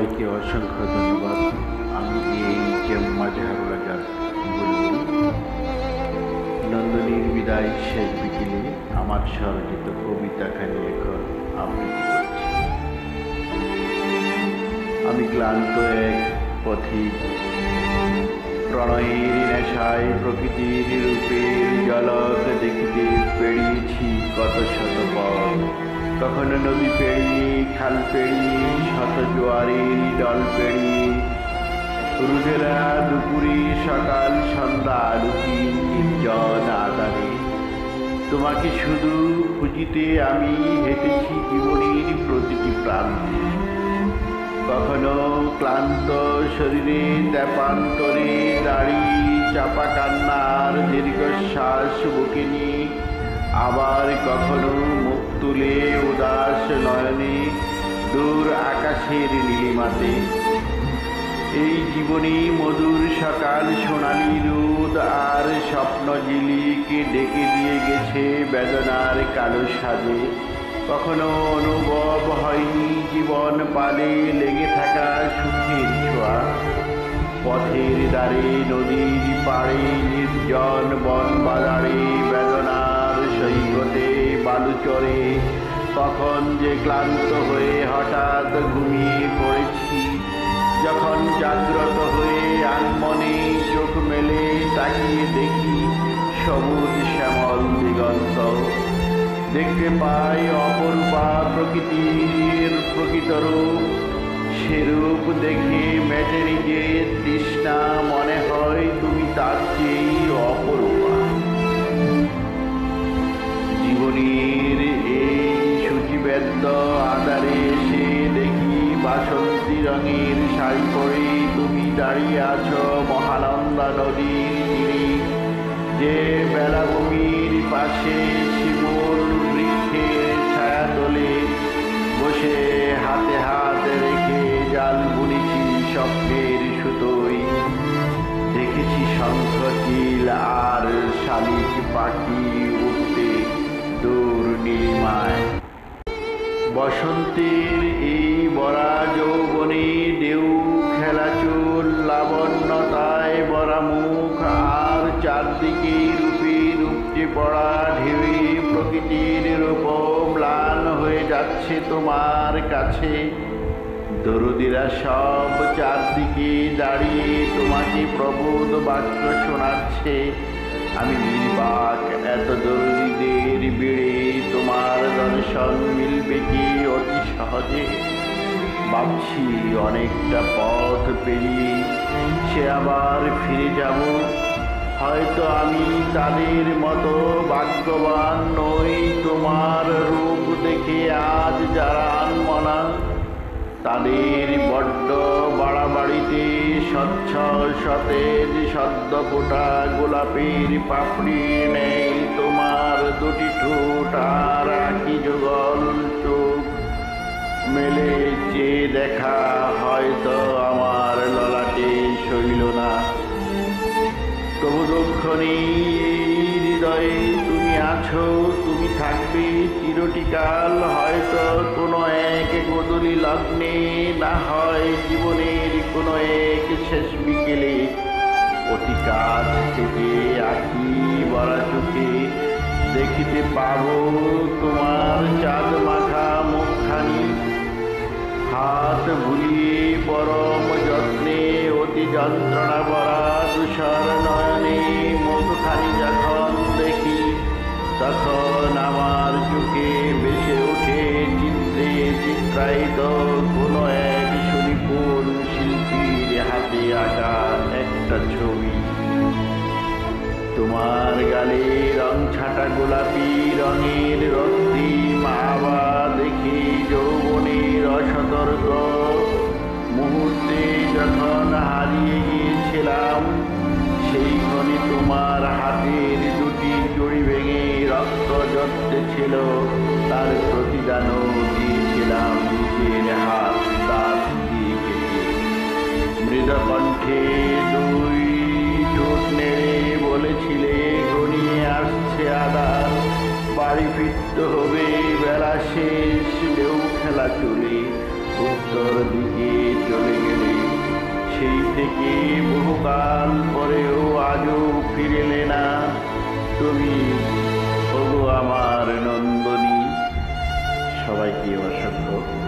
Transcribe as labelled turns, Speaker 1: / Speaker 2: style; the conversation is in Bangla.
Speaker 1: সবাইকে অসংখ্য ধন্যবাদ। আমি মাঝহারুল আজাদ বুলবুল নন্দনীর বিদায় শেষ বিকেলে আমার স্বরচিত কবিতাখানি এখন আবৃত্তি করছি। আমি ক্লান্ত এক পথিক, প্রণয়ের নেশায় প্রকৃতির রূপের ঝলক দেখিতে পেরিয়েছি কত শত পথ। কখনো নদী পেরিয়ে, খাল পেরিয়ে, শত জোয়ারের দল পেরিয়ে, রুদেলা দুপুরে, সকাল সন্ধ্যা রুটি নির্জন আধারে তোমাকে শুধু খুঁজিতে আমি হেঁটেছি জীবনের প্রতিটি প্রান্তে। কখনো ক্লান্ত শরীরে তেপান্তরে দাঁড়িয়ে চাপা কান্নার দীর্ঘশ্বাস বুকে নিয়ে, আবার কখনো মুখ তুলে উদাস নয়নে দূর আকাশের নীলিমাতে। এই জীবনে মধুর সকাল, সোনালি রোদ আর স্বপ্ন ঝিলিকে ডেকে দিয়ে গেছে বেদনার কালো সাজে। কখনো অনুভব হয়নি জীবন পালে লেগে থাকা সুখের ছোঁয়া। পথের ধারে, নদীর পাড়ে, নির্জন বন বাজারে, বেদনার সৈকতে, বালুচরে কখন যে ক্লান্ত হয়ে হঠাৎ ঘুমিয়ে পড়েছি। যখন জাগ্রত হয়ে আনমনে চোখ মেলে তাকিয়ে দেখি সবুজ শ্যামল দিগন্ত, দেখতে পাই অপরূপা প্রকৃতির প্রকৃত রূপ। সেরূপ দেখে মেটে নিজের তৃষ্ণা, মনে হয় তুমি তার চেয়েই অপরূপা। জীবনের এই সূচিবদ্ধ আধারে এসে দেখি বাসন্তী রঙের শাড়ি পরে তুমি দাঁড়িয়ে আছো মহানন্দা নদীর তীরে। যে বেলাভূমির পাশে শিমুল বৃক্ষের ছায়া তোলে বসে হাতে হাত রেখে জাল বুনেছি স্বপ্নের সুতোয়। দেখেছি শঙ্খ চিল আর শালিক পাখি উঠতে দূর নীলিমায়। বসন্তের এই বরা যৌবনে ঢেউ খেলা চুল, লাবণ্যতায় বরা মুখ আর চারদিকে রূপের উপচে পড়া ঢেউয়ে প্রকৃতির রূপ ম্লান হয়ে যাচ্ছে তোমার কাছে। দরদিরা সব চারদিকে দাঁড়িয়ে তোমাকে প্রবোধ বাক্য শোনাচ্ছে। আমি নির্বাক, এত দরদিদের ভিড়ে তোমার দর্শন মিলবে কি অতি সহজে। ভাবছি অনেকটা পথ পেরিয়ে সে আবার ফিরে যাব। হয়তো আমি তাদের মতো ভাগ্যবান নই, তোমার রূপ দেখে আজ যারা আনমনা। তাদের বড্ড বাড়াবাড়িতে স্বচ্ছ সতেজ সদ্য ফোটা গোলাপের পাপড়ি নেই তোমার দুটি ঠোঁট আর আঁকি যুগল চোখ মেলে চেয়ে দেখা হয়তো আমার ললাটে সইল না। তবু দুঃখ নেই এই হৃদয়ে, তুমি আছো, তুমি থাকবে চিরটিকাল। হয়তো কোনো এক গোধূলি লগ্নে, না হয় জীবনের কোনো এক শেষ বিকেলে, অতি কাছ থেকে আঁকি বড়া চোখে দেখিতে পাবো তোমার চাঁদ মাখা মুখখানি। হাত ভুলিয়ে পরম যত্নে অতি যন্ত্রণা ভরা তুষার নয়নে মুখখানি যখন দেখি, তখন আমার চোখে ভেসে ওঠে চিত্রে চিত্রায়িত কোনো এক সুনিপুণ শিল্পীর হাতে আঁকা একটা ছবি। তোমার গালে রং ছাটা গোলাপি রঙের রক্তিম আভা দেখি যৌবনের অসতর্ক মুহূর্তে যখন হারিয়ে গিয়েছিলাম। সেই ক্ষণে তোমার হাতের দুটি জড়ি ভেঙে রক্ত ঝরতেছিল, তার প্রতিদানও দিয়েছিলাম নিজের হাত দাঁত দিয়ে কেটে। মৃদকণ্ঠে দুই ঠোঁট নেড়ে বলেছিলে ঘনিয়ে আসছে আধার, বাড়ি ফিরতে হবে বেলা শেষ, ঢেউ খেলা চলে উত্তর দিকে চলে গেলে, সেই থেকে বহুকাল পরেও আজও ফিরেলে না তুমি, ওগো আমার নন্দনী। সবাইকে অসংখ্য